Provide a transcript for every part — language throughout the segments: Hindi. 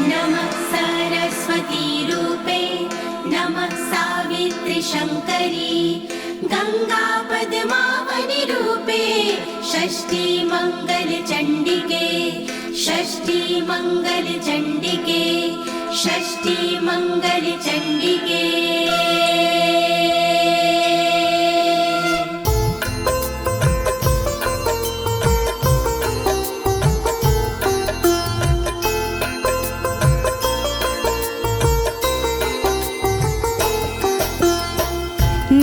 नमः सरस्वती रूपे नमः सावित्री शङ्करी गङ्गा पद्मावनी रूपे षष्ठी मंगल चण्डिके षष्ठी मंगल चण्डिके षष्ठी मंगल चण्डिके।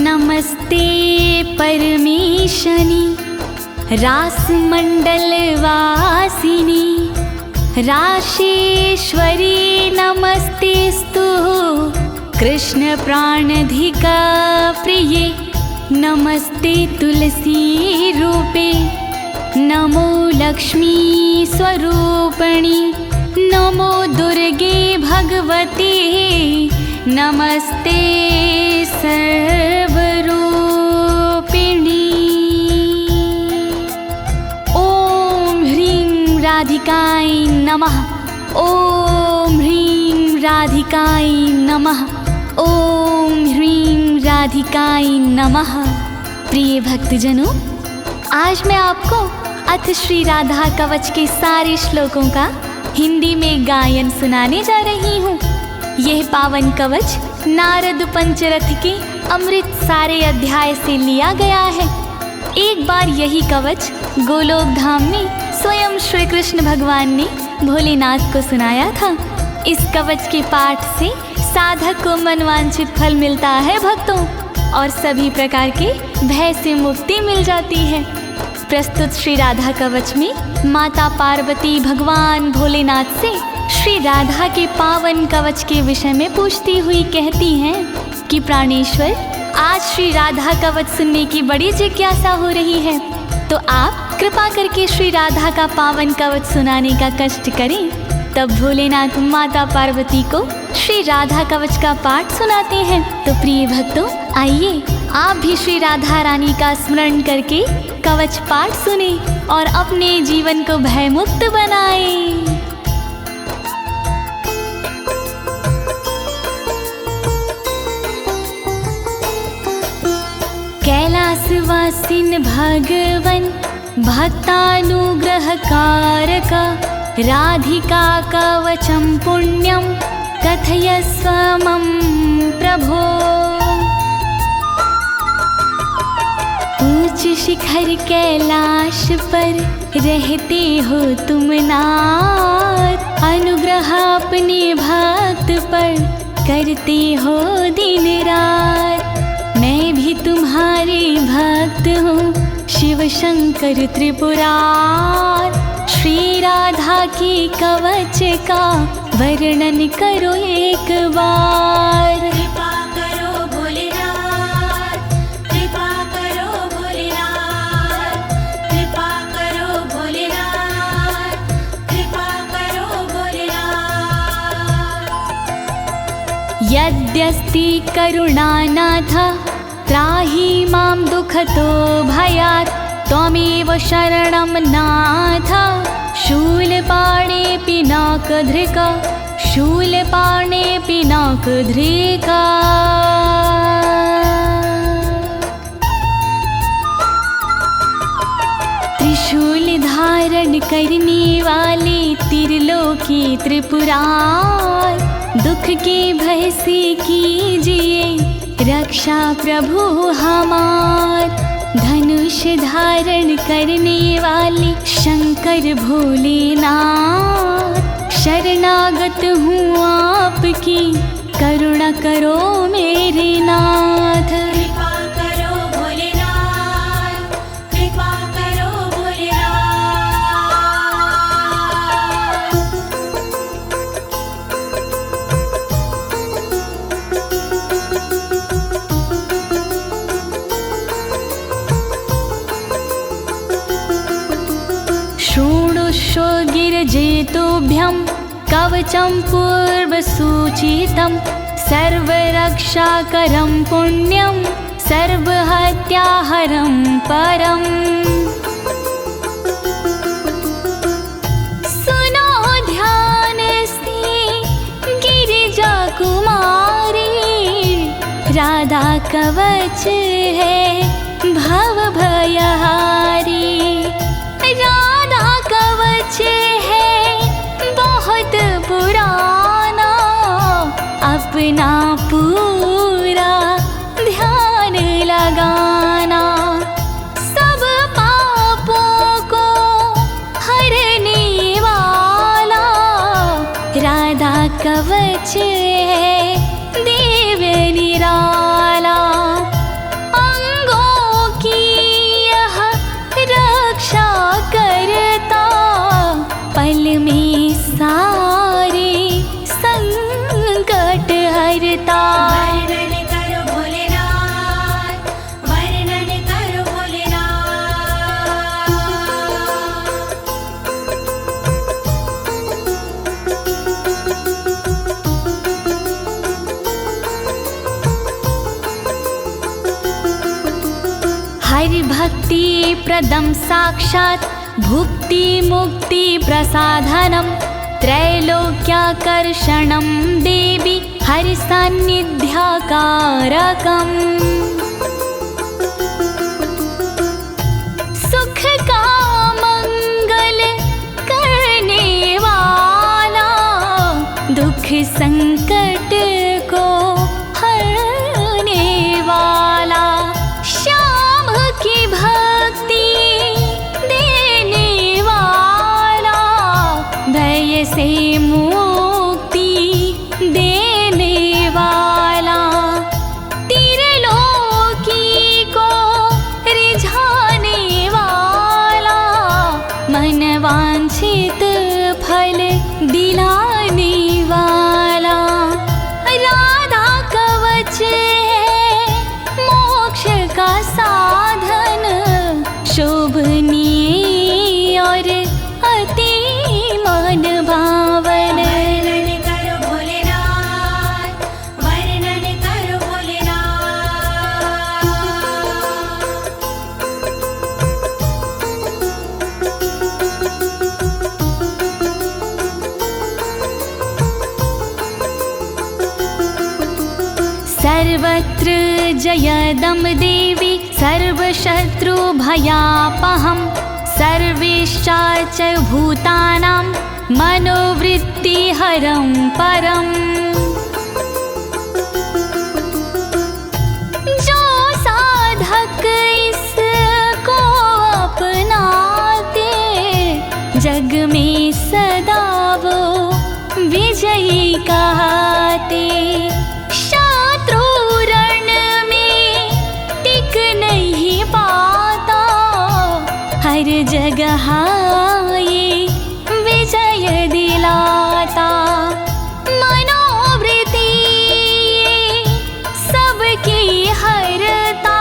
नमस्ते परमेशनी रासमंडल वासिनी राशेश्वरी नमस्तेस्तु कृष्ण प्राणधिका प्रिये नमस्ते तुलसी रूपे नमो लक्ष्मी स्वरूपिणी नमो दुर्गे भगवती नमस्ते सर्वरूपिणी। ओम ह्रीं राधिकाय नमः ओम ह्रीं राधिकाय नमः ओम ह्रीं राधिकाय नमः। प्रिय भक्तजनों, आज मैं आपको अथ श्री राधा कवच के सारे श्लोकों का हिंदी में गायन सुनाने जा रही हूँ। यह पावन कवच नारद पंचरथ के अमृत सारे अध्याय से लिया गया है। एक बार यही कवच गोलोक धाम में स्वयं श्री कृष्ण भगवान ने भोलेनाथ को सुनाया था। इस कवच के पाठ से साधक को मनवांछित फल मिलता है भक्तों, और सभी प्रकार के भय से मुक्ति मिल जाती है। प्रस्तुत श्री राधा कवच में माता पार्वती भगवान भोलेनाथ से श्री राधा के पावन कवच के विषय में पूछती हुई कहती हैं कि प्राणेश्वर, आज श्री राधा कवच सुनने की बड़ी जिज्ञासा हो रही है, तो आप कृपा करके श्री राधा का पावन कवच सुनाने का कष्ट करें। तब भोलेनाथ माता पार्वती को श्री राधा कवच का पाठ सुनाते हैं। तो प्रिय भक्तों, आइए आप भी श्री राधा रानी का स्मरण करके कवच पाठ सुने और अपने जीवन को भयमुक्त बनाएं। कैलासवासिन भगवन भक्तानुग्रह कारक राधिका कवचम पुण्यम कथयस्व मम प्रभो। ऊंच शिखर कैलाश पर रहते हो तुम नाथ, अनुग्रह अपने भक्त पर करते हो दिन रात। मैं भी तुम्हारे भक्त हूँ शिव शंकर त्रिपुरार, श्री राधा के कवच का वर्णन करो एक बार। कृपा करो भोलेनाथ कृपा करो भोलेनाथ कृपा करो भोलेनाथ कृपा करो भोलेनाथ। यद्यस्ति करुणानाथ त्राहि मां दुःखतो भयात्, त्वमेव शरणं नाथ शूलपाणे पिनाकधृका शूलपाणे पिनाकधृका। त्रिशूल धारण करने वाले त्रिलोकी त्रिपुरार, दुख के भय से कीजिए रक्षा प्रभु हमार। धनुष धारण करने वाले शंकर भोलेनाथ, शरणागत हूँ आपकी करुणा करो मेरे नाथ। कृपा करो भोलेनाथ कृपा करो भोलेनाथ। शृणुष्व गिरिजेतुभ्यं कवचं पूर्वसूचितं, सर्वरक्षाकरं पुण्यं सर्वहत्याहरं परम्। सुनो ध्यान से कवच है भव भयहारी। राधा कवच है बहुत पुराना, अपना पूरा ध्यान लगाना। सब पापों को हरने वाला राधा कवच है दिव्य निराला। अंगों की यह रक्षा करता, पल में सारे संकट हरता। वर्णन करो भोलेनाथ, वर्णन करो भोलेनाथ। हरि भक्ति प्रदम साक्षात् भुक्ति मुक्ति प्रसाधनम। त्रैलोक्याकर्षणं देवी हरि सान्निध्याकारकम्। सुख का मंगल करने वाला, दुख संकट को हरने वाला। श्याम की भक्ति देने वाला, भय से मुक्ति देने वाला। त्रिलोकी को रिझाने वाला, मन वांछित फल दिलाने वाला। राधा कवच है मोक्ष का साधन, शोभनीय और अति मन भावन। वर्णन करो भोलेनाथ, वर्णन करो भोलेनाथ। सर्वत्र जयदं देवी सर्वशत्रुभयापहं। सर्वेश्चाच भूतानां मनोवृत्तिहरं परम्। जो साधक इसको अपनाते, जग में सदा वो विजयी कहते। शत्रु रण में टिक नहीं पाता, हर जगह ये विजय दिलाता। मनोवृत्ति सबकी हरता,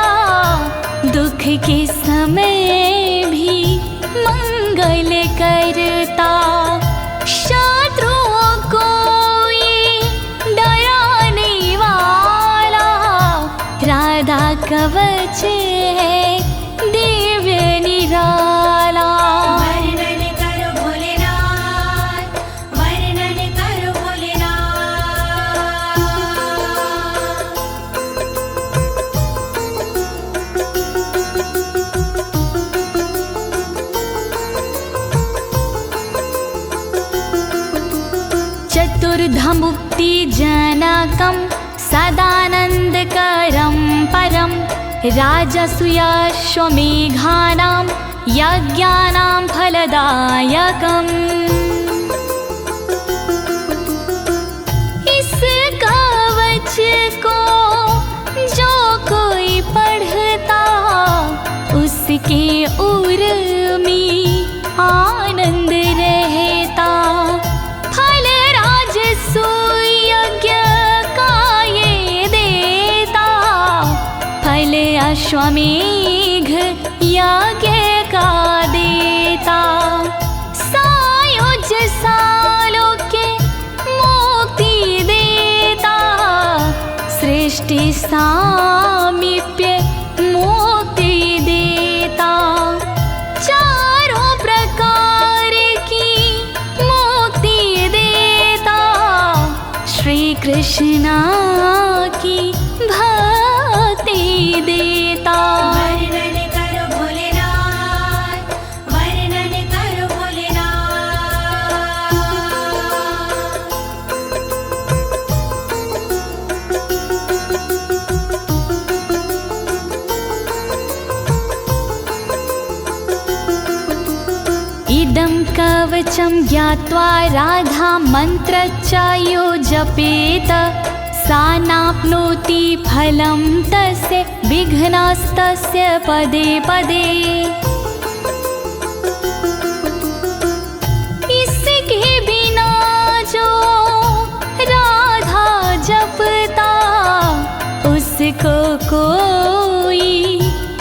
दुख के समय भी मंगल करता। शत्रुओं को ये डराने वाला, राधा कवच है दिव्य निराला। वर्णन करो भोलेनाथ, वर्णन करो भोलेनाथ। चतुर्धमुक्ति जनकं सदानन्दकरं परं। राजसूयाश्वमेघानां यज्ञानां फलदायकम्। इस कवच को जो कोई पढ़ता, उसके उर में आनंद रहता। फल राजसूय का ये देता, फल अश्वमेघ यज्ञ का देता। सायुज सालों के मुक्ति देता, सृष्टि सामीप्य मुक्ति देता। चारों प्रकार की मुक्ति देता, श्री कृष्ण की भक्ति देता। वर्णन करो भोलेनाथ, वर्णन करो भोलेनाथ। इदं कवचं ज्ञात्वा राधा मन्त्रच्चायो जपेत, सा नाप्नोति फलं तस्य विघ्नास्तस्य पदे पदे। इसके बिना जो राधा जपता, उसको कोई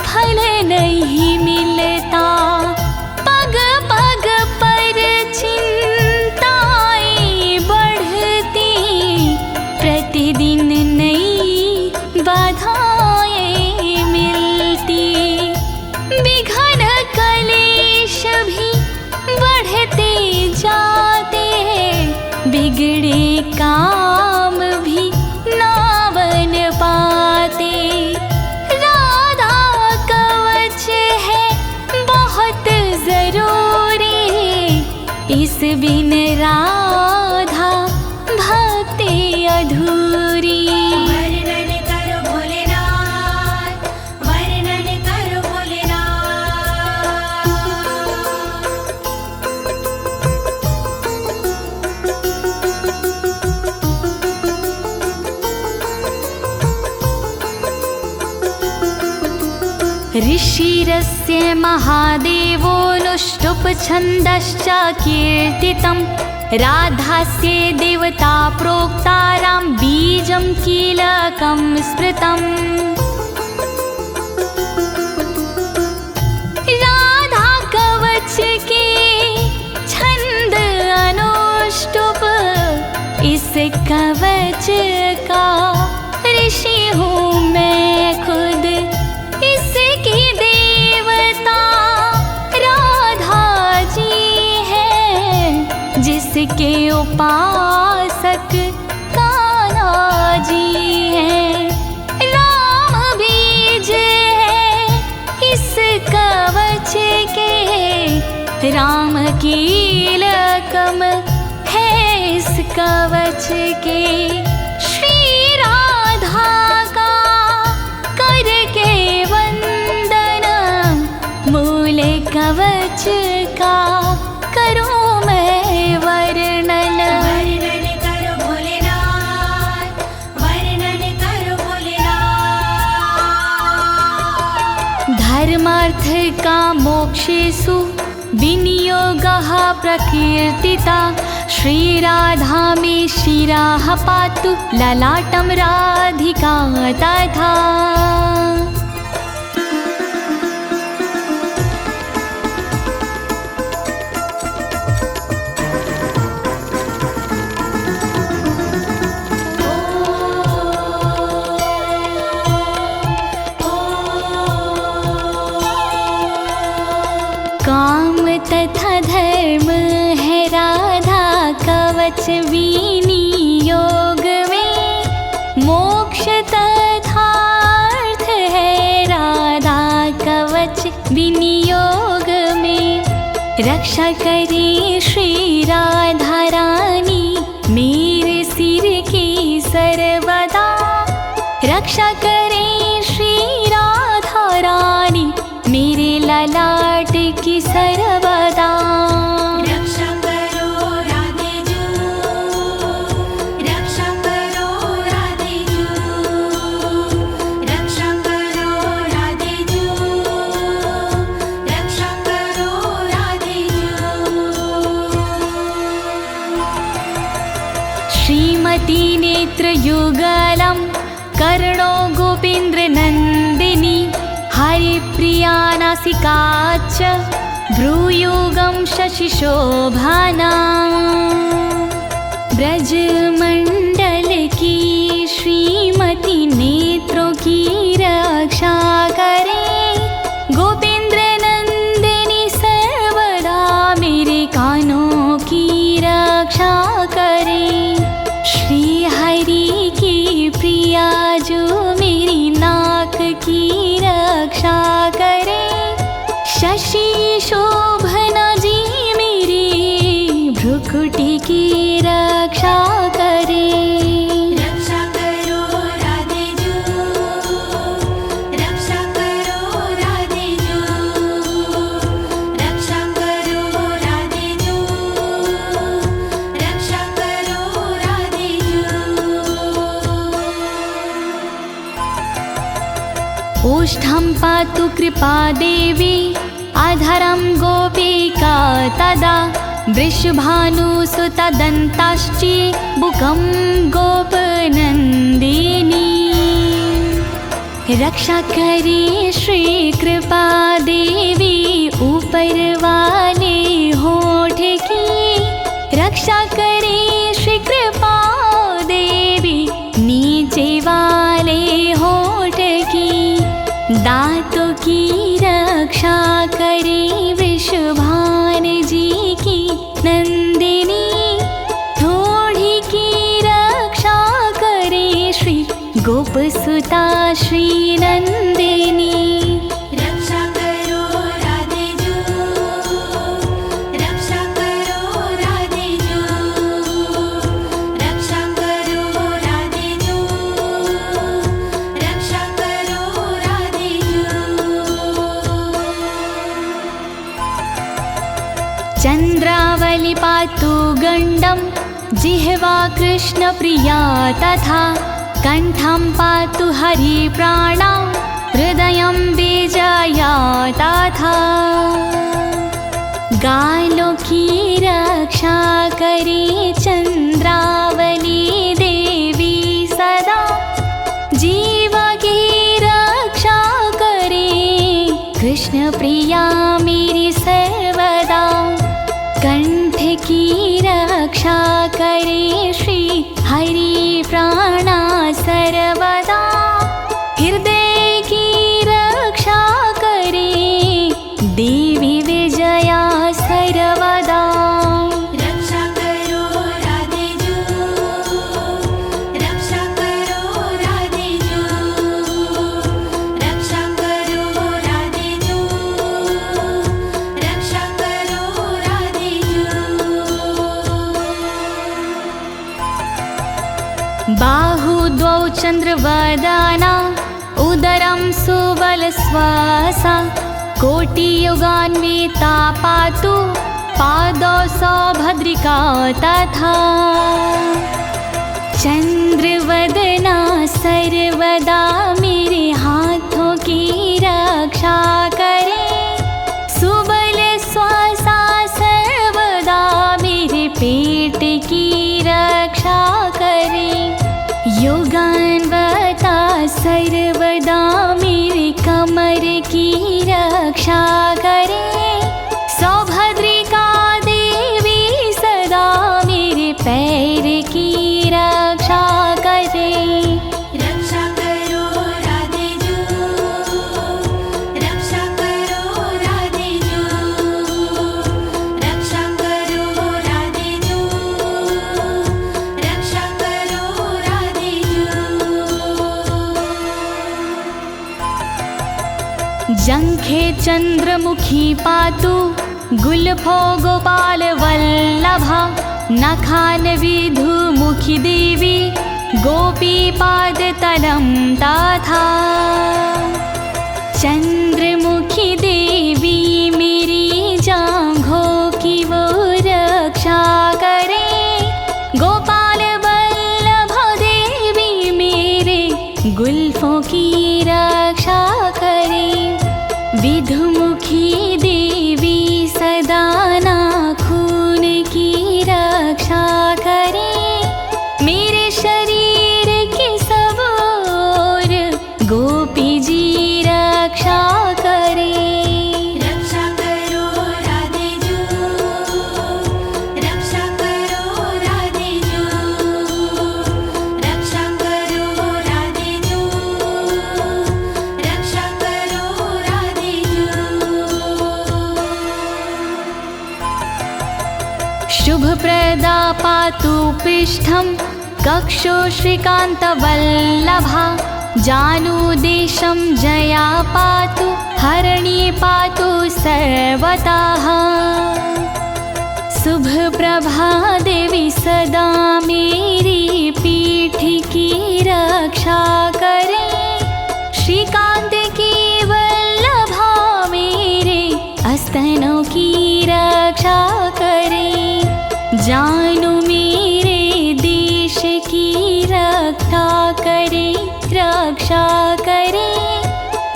फल नहीं मिलता। पग पग पर चिंताएं बढ़ती, प्रतिदिन नई बाधाएं मिलती। विघ्न कलेश भी बढ़ते जाते, बिगड़े काम भी ना बन पाते। राधा कवच है बहुत जरूरी, इस बिन राधा भक्ति अधूरी। वर्णन करो भोलेनाथ, वर्णन करो भोलेनाथ। ऋषिरस्य महादेवोऽनुष्टुप् छन्दश्च कीर्तितं, राधास्य देवता प्रोक्तारां बीजं कीलकं स्मृतम्। राधा कवच के छंद अनुष्टुप, इस कवच का ऋषि हूँ मैं खुद। इसकी देवता राधा जी है, जिसके उपासक कान्हा जी हैं। राम बीज है इस कवच के, राम कीलकम है इस कवच के। श्री राधा का करके वंदन, मूल कवच का करूं मैं वर्णन। वर्णन करो भोलेनाथ, वर्णन करो भोलेनाथ। धर्मार्थ का मोक्षेषु विनियोगः प्रकीर्तिता, श्रीराधा मे शिरः पातु ललाटं राधिका तथा। काम तथा धर्म है राधा कवच विनियोग में, मोक्ष तथा अर्थ है राधा कवच विनियोग में। रक्षा करे श्री राधा रानी मेरे सिर की सर्वदा, रक्षा करे श्री राधा रानी मेरे ललाट की सर्वदा। रक्षा करो राधे जू, रक्षा करो राधे जू, रक्षा करो राधे जू, रक्षा करो राधे जू। श्रीमती नेत्रयुगलं कर्णो गोपेन्द्र नन्दिनी, हरिप्रिया नासिका च भ्रूयुगं शशिशोभना। ब्रजमंडल की श्रीमती नेत्रों की रक्षा करे, गोपेन्द्र नंदिनी सर्वदा मेरे कानों की रक्षा करे। श्री हरि की प्रिया जो मेरी नाक की भ्रुकुटी की रक्षा करे। रक्षा करो राधे जू, रक्षा करो राधे जू, रक्षा करो राधे जू, रक्षा करो राधे जू। ओष्ठं पातु कृपा देवी अधरं गोपिका तदा वृषभानुसुता दन्ताश्ची बुकं गोपनन्दिनी। रक्षा करे श्री कृपा देवी ऊपर वाले होठ की, रक्षा करे श्री कृपा देवी नीचे वाले होठ की। दांतों की रक्षा करे वृषभान जी की नंदिनी। थोड़ी की रक्षा करे श्री गोपसुता श्री नंदिनी। रक्षा करो राधे जू, रक्षा करो राधे जू, रक्षा करो राधे जू, रक्षा करो राधे जू। चंद्रावली पातु गंडम जिह्वा कृष्ण प्रिया तथा कंठं पातु हरि प्राणा हृदयं विजया तथा। गालों की रक्षा करे चंद्रावली देवी सदा, जीवा की रक्षा करे कृष्ण प्रिया मेरी सर्वदा। कंठ की रक्षा करे श्री हरि प्राणा सर्वदा। हृदय की रक्षा करे देवी विजया सर्वदा। रक्षा करो राधे जू, रक्षा करो राधे जू, रक्षा करो राधे जू, रक्षा करो राधे जू। बाहु द्वौ चंद्रवदना उदरं सुबलश्वासा। कोटियुगान्विता पातु पादौ सौभद्रिका तथा। चंद्रवदना सर्वदा मेरे हाथों की रक्षा करे। सुबल श्वासा सर्वदा मेरे पेट की रक्षा करे। योगान्वता सर्वदा मेरी कमर की रक्षा करे। सौभद्रिका देवी सदा मेरे पैर की रक्षा करे। रक्षा करो राधे जू, रक्षा करो राधे जू, रक्षा करो राधे जू, रक्षा करो राधे जू। जंघे चंद्रमुखी पातु गुल्फो गोपाल वल्लभा। नखान विधुमुखी देवी गोपी पाद तलं तथा। चंद्रमुखी देवी मेरी जांघों की वो रक्षा करे। गोपाल वल्लभ देवी मेरे गुल्फों की रक्षा करे। विधुमुखी देवी सदा नाखून की रक्षा करे। मेरे शरीर की सब ओर गोपी जी रक्षा करे। रक्षा करो राधे जू, रक्षा करो राधे जू, रक्षा करो राधे जू, रक्षा करो राधे जू। शुभप्रदा पातु पृष्ठं कक्षो श्रीकान्तवल्लभा। जानुदेशं जया पातु हरणी पातु सर्वतः। शुभ प्रभा देवी सदा मेरी पीठ की रक्षा करे। श्रीकांत की वल्लभा मेरे स्तनों की रक्षा करे। जानू मेरे देश की रक्षा करे, रक्षा करे।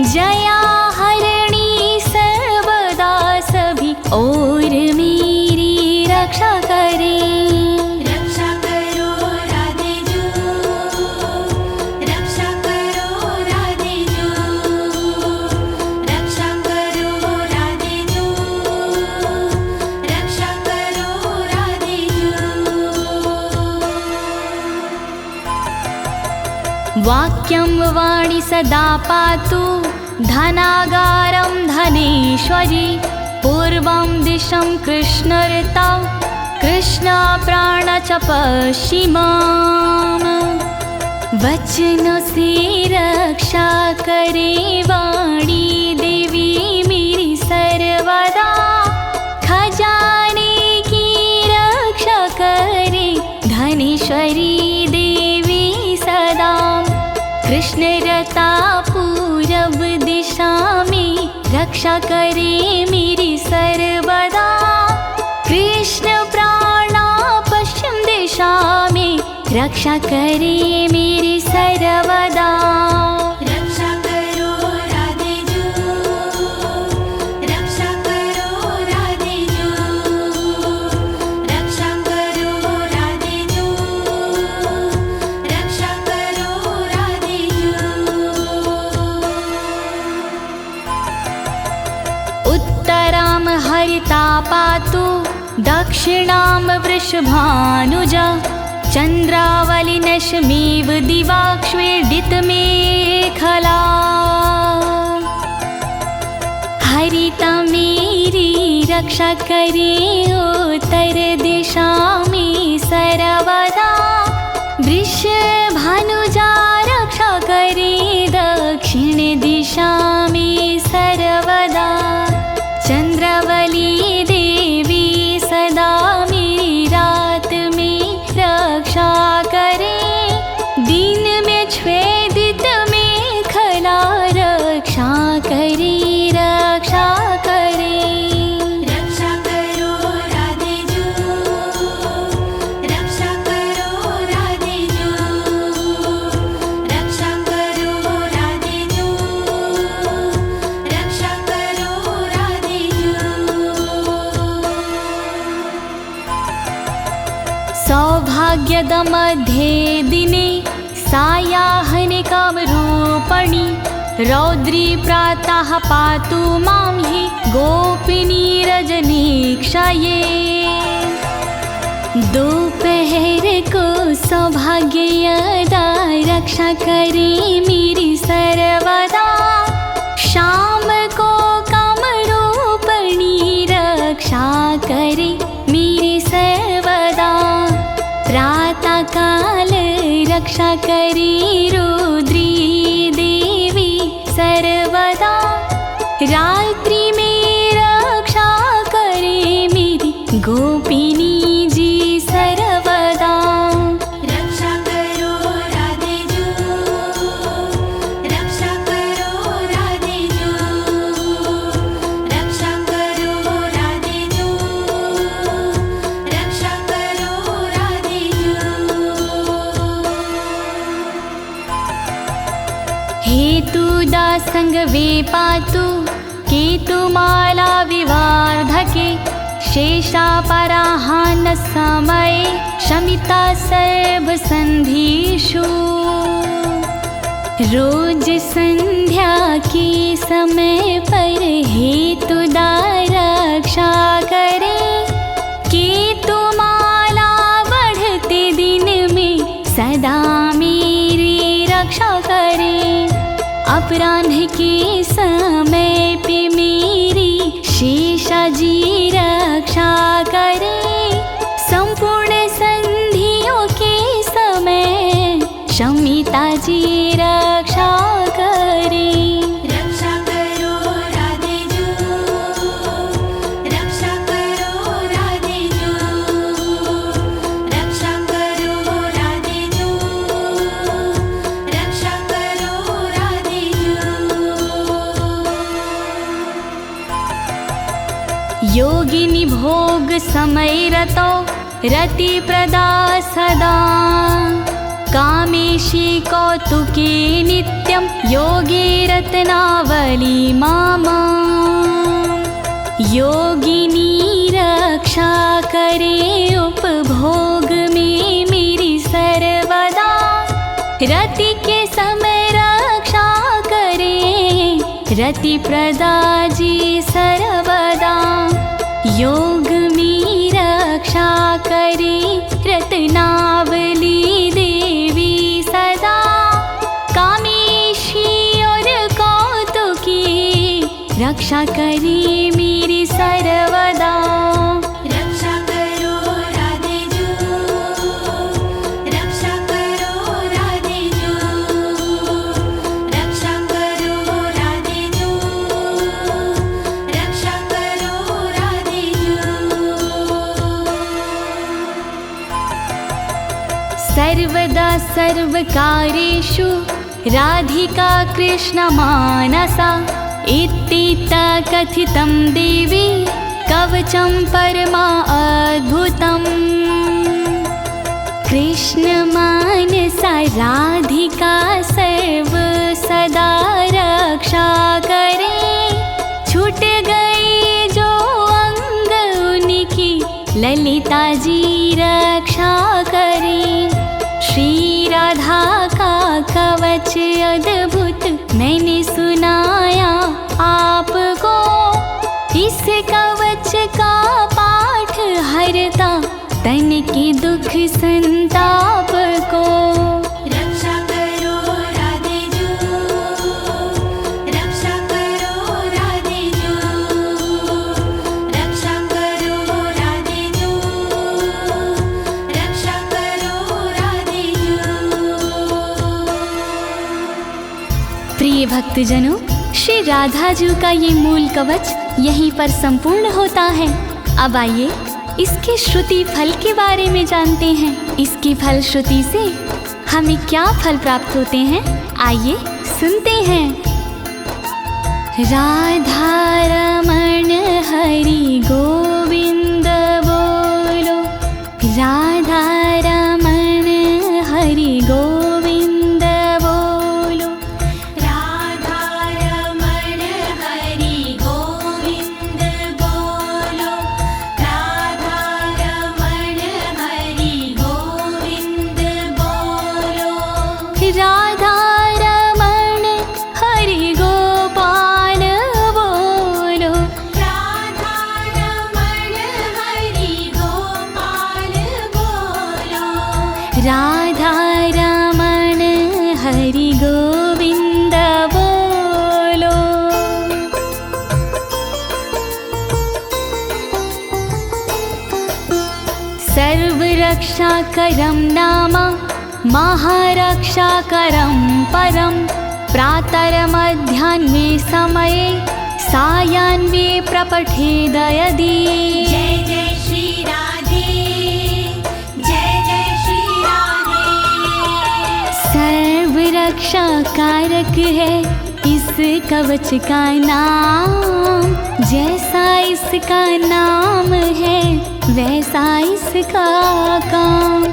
जया हरणी सर्वदा सभी और मेरी रक्षा करे। रक्षा करो राधे जो, रक्षा करो राधे जो, रक्षा करो राधे जो, रक्षा करो राधे जो। वाक्यं वाणी सदा पातु धनागारं धनेश्वरी। पूर्वं दिशं कृष्णऋता कृष्ण प्राण च पश्चिमाम्। वचन से रक्षा करे वाणी देवी मेरी सर्वदा। खजाने की रक्षा करे धनेश्वरी देवी सदा। कृष्णरता पूरब दिशा में रक्षा करे मेरी सर्वदा। कृष्ण प्राणा पश्चिम दिशा में रक्षा करे मेरी सर्वदा। रक्षा करो राधे जो, रक्षा करो राधे जो, रक्षा करो राधे जो, रक्षा करो राधे जो। उत्तरां हरिता पातु दक्षिणां वृषभानुजा। चन्द्रावलिनशमेव दिवाक्ष्वेडितमेखला। हरिता मेरी रक्षा करे उत्तर दिशा में सर्वदा। वृषभानुजा रक्षा करे दक्षिण दिशा में सर्वदा। चंद्रावली देवी सदा मेरी रात में रक्षा करे। दिन में छेदित में खला रक्षा करे, रक्षा करे। रक्षा करो राधे जो, रक्षा करो राधे जो, रक्षा करो राधे जो, रक्षा करो राधे जो। सौभाग्यद मध्ये दिने सायाह्निकरूपिणी। रौद्री प्रातः पातु मां हि गोपिनी रजनीक्षये। दोपहर को सौभाग्यदा रक्षा करे मेरी सर्वदा। शाम को कामरूपिणी रक्षा करे मेरी सर्वदा। प्रातः काल रक्षा करे रुद्री देवी सर्वदा। रात्रि में रक्षा करे मेरी गोपिनी जी सर्वदा। रक्षा करो राधे जो, रक्षा करो राधे जो, रक्षा करो राधे जो, रक्षा करो राधे जो। हेतुदा संगवे पातु केतुमाला विवार्धके। शेषापराह्न समये शमिता सर्वसन्धिषु। रोज संध्या के समय पर हेतुदा रक्षा करे। केतुमाला बढ़ते दिन में सदा मेरी रक्षा करे। अपराह्न के समय पे मेरी शेषाजी रक्षा करे। संपूर्ण संधियों के समय शमिता जी रक्षा करे। रक्षा करो राधे जो, रक्षा करो राधे जो, समय रतो रतिप्रदा सदा कामेशी कौतुके नित्यं योगे रत्नावली मामा योगिनी रक्षा करे उपभोग में मेरी सर्वदा रति के समय रक्षा करे रति प्रदा जी सर्वदा योग में रक्षा करे रत्नावली देवी सदा कामेशी और कौतुकी रक्षा करे मेरी सर्वदा रक्षा करो राधे जो रक्षा करो राधे जो रक्षा करो राधे जो रक्षा करो राधे जो सर्वदा सर्वकारेषु राधिका कृष्ण मानसा इत्थिता कथितं देवी कवचं परमा अद्भुतम् कृष्ण मानसा राधिका सर्व सदा रक्षा करे छूट गई जो अंग उनकी ललिता जी रक्षा करे श्री राधा का कवच अद्भुत मैंने सुनाया आपको इस कवच का पाठ हरता तन के दुख संताप को रक्षा करो राधे जो रक्षा करो राधे जो रक्षा करो राधे जो रक्षा करो राधे जो प्रिय भक्तजनों, श्री राधा जी का ये मूल कवच यहीं पर संपूर्ण होता है। अब आइए इसके श्रुति फल के बारे में जानते हैं। इसकी फल श्रुति से हमें क्या फल प्राप्त होते हैं, आइए सुनते हैं। राधा रमण हरि गोविंद बोलो, राधा रमण हरि गोविंद बोलो, राधा रमण हरि गोविंद बोलो, राधा रमण हरि गोविंद बोलो, राधा रमण हरि गोपाल बोलो, राधा रमण हरि गोपाल बोलो, राधा रमण हरि गोविंद बोलो। सर्वरक्षाकरं नाम महारक्षाकरं परं प्रातरमध्याह्ने समये सायाह्ने प्रपठेद यदि। जय जय श्री राधे, जय जय श्री राधे। सर्व रक्षा कारक है इस कवच का नाम, जैसा इसका नाम है वैसा इसका काम।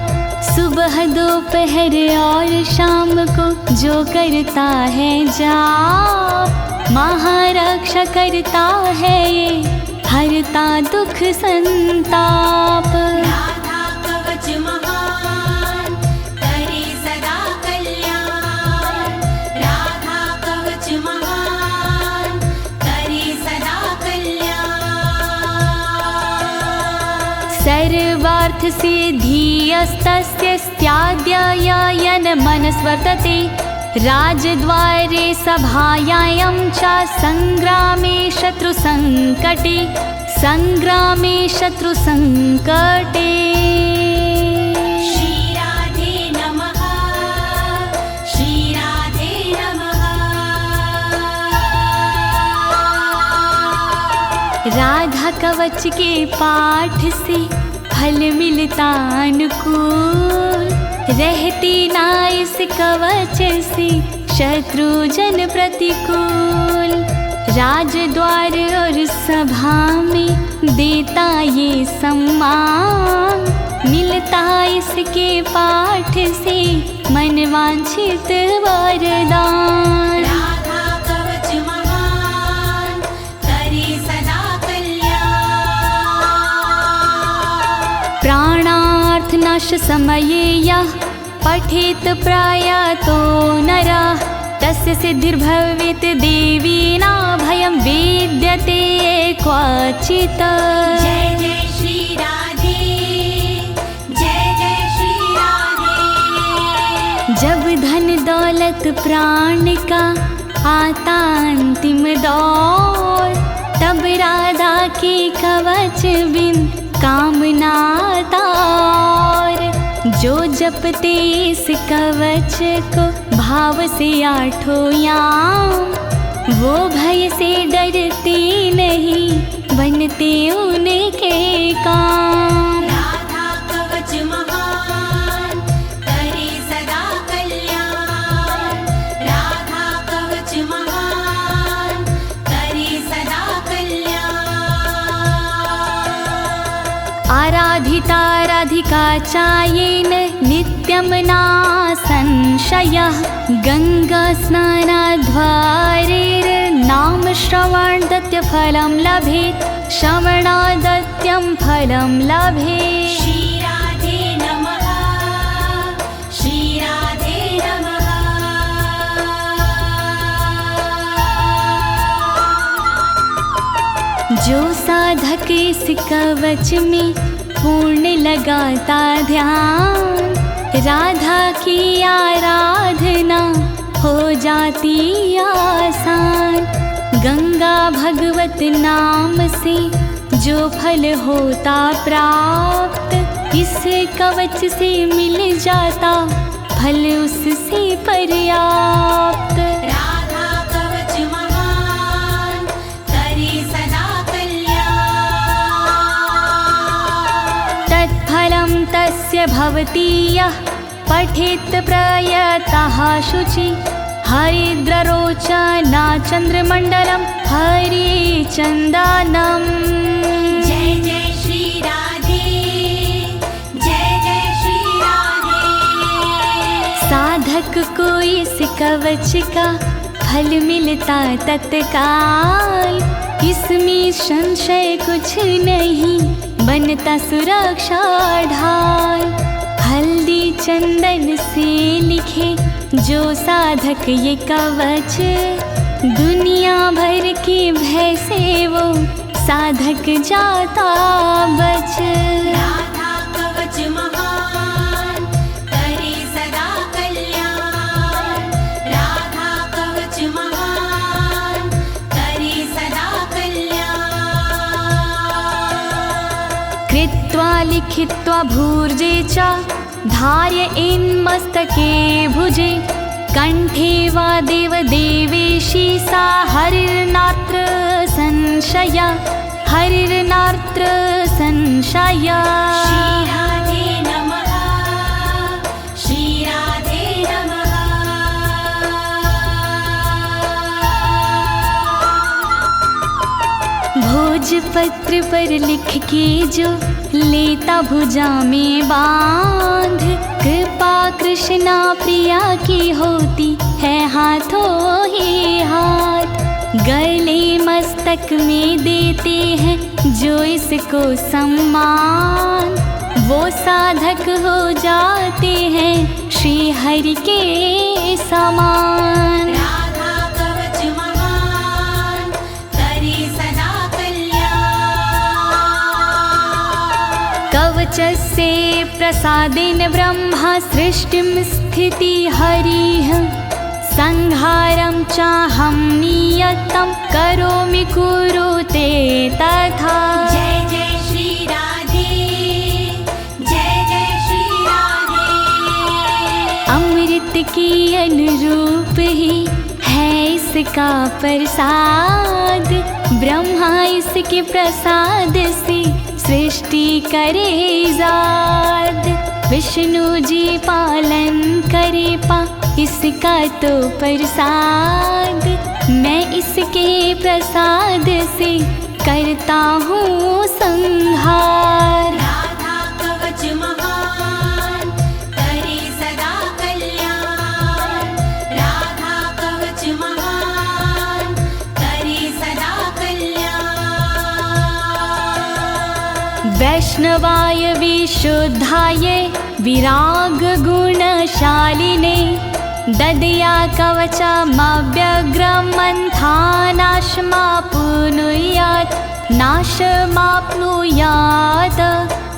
सुबह दोपहर और शाम को जो करता है जाप, महारक्षा करता है ये हरता दुख संताप। राधा कवच महान करे सदा कल्याण, राधा कवच महान करे सदा कल्याण। सर्वार्थ सिद्धिस्तस्य स्याद्ययन मनस्वर्तते, राजद्वारे सभायां च संग्रामे शत्रुसंकटे, संग्रामे शत्रुसंकटे। श्री राधे नमः, श्री राधे नमः। राधा कवच के पाठ से फल मिलता अनुकूल, रहती ना इस कवच से शत्रु जन प्रतिकूल। राजद्वार और सभा में देता ये सम्मान। मिलता इसके पाठ से मनवांछित वरदान। राधा कवच महान करे सदा कल्याण। प्राणार्थ नाश समये यः पठेत प्रयातो नरः तस्य सिद्धिर्भवेत् देवीना भयं विद्यते क्वचित्। जय जय श्री राधे, जय जय श्री राधे। जब धन दौलत प्राण का आता अंतिम दौर, तब राधा के कवच बिन कामना तार। जो जपते इस कवच को भाव से आठों याम, वो भय से डरते नहीं, बनते उनके काम। राधा कवच महान करे सदा कल्याण। राधा कवच महान करे सदा कल्याण। आराधिता राधिका चायेन नित्यं ना संशयः। गंगा स्नानाद्वारेर्नाम श्रवणादत्य फलं लभेत्। श्रवणादत्यं फलं लभेत्। श्री राधे नमः, श्री राधे नमः। जो साधक इस कवच में पूर्ण लगाता ध्यान, राधा की आराधना हो जाती आसान। गंगा भगवत नाम से जो फल होता प्राप्त, इस कवच से मिल जाता फल उससे पर्याप्त। राधा कवच महान करे सदा कल्याण। तत्फलं तस्य भवति यः पठेत् प्रयतः शुचि। हरिद्ररोचना चन्द्रमण्डलं हरिचन्दनम्। जय जय श्री राधे, जय जय श्री राधे। साधक को इस कवच का फल मिलता तत्काल। इसमें संशय कुछ नहीं, बनता सुरक्षा ढाल। हल्दी चंदन से लिखे जो साधक ये कवच, दुनिया भर के भय से वो साधक जाता बच। राधा कवच महान करे सदा कल्याण। राधा कवच महान करे सदा कल्याण। कृत्वा लिखित्वा भूर्जे च धार्य इन्मस्तके भुजे। कंठे वा देव देवेशी सा हरिर्नात्र संशय। हरिर्नात्र संशय। श्री राधे नमः, श्री राधे नमः। भोजपत्र पर लिख के जो लेता भुजा में बांध, कृपा कृष्णा प्रिया की होती है हाथों ही हाथ। गले मस्तक में देते हैं जो इसको सम्मान, वो साधक हो जाते हैं श्री हरि के समान। राधा कवच महान करे सदा कल्याण। कवचस्य प्रसादेन ब्रह्मा सृष्टिं स्थिति हरिः। संहारं चाहं नियतं करोमि कुरुते तथा। जय जय श्री राधे, जय जय श्री राधे। अमृत के अनुरूप ही है इसका प्रसाद। ब्रह्मा इसके प्रसाद से सृष्टि करे जाद। विष्णु जी पालन करे इसका तो प्रसाद, मैं इसके प्रसाद से करता हूँ संहार। राधा कवच महान करे सदा कल्याण, राधा कवच महान करे सदा कल्याण। वैष्णवाय विशुद्धाय विराग गुणशालिने, ददया कवचमव्यग्रं मंथानाशमाप्नुयात्, नाशमाप्नुयात्,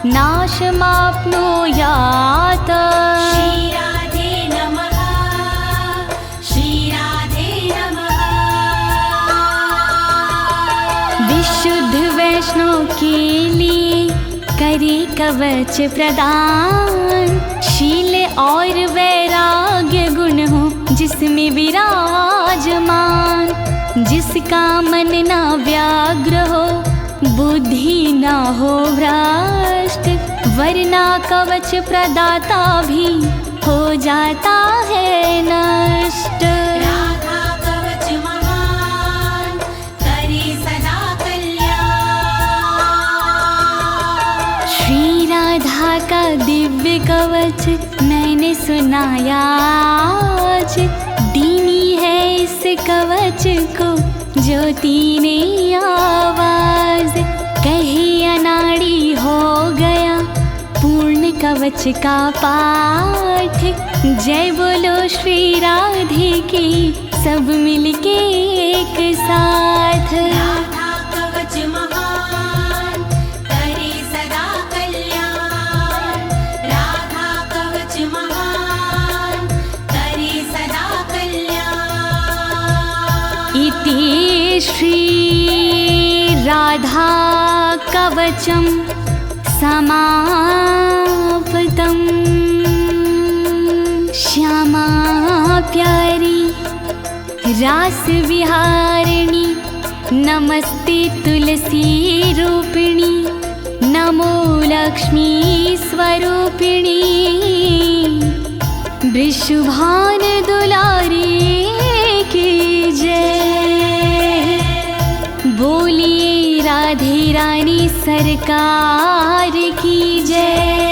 नाशमाप्नुयात्। श्री राधे नमः, श्री राधे नमः। विशुद्ध वैष्णव के लिए करे कवच प्रदान, शील और वैराग्य गुण हो जिसमें विराजमान। जिसका मन ना व्याग्र हो, बुद्धि ना हो भ्रष्ट, वरना कवच प्रदाता भी हो जाता है नष्ट। राधा कवच महान करे सदा कल्याण। श्री राधा का दिव्य कवच मैंने सुनाया आज, दीनी है इस कवच को ज्योति ने आवाज। कहे अनाड़ी हो गया पूर्ण कवच का पाठ, जय बोलो श्री राधे की सब मिलके एक साथ। राधा कवच महान करे सदा कल्याण, राधा कवच महान करे सदा कल्याण। इति श्री राधा कवचम समाप्तम्। श्यामा प्यारी रास विहारिणी, नमस्ते तुलसी रूपिणी, नमो लक्ष्मी स्वरूपिणी। वृषभान दुलारी की जय, बोलिए राधे रानी सरकार की जय।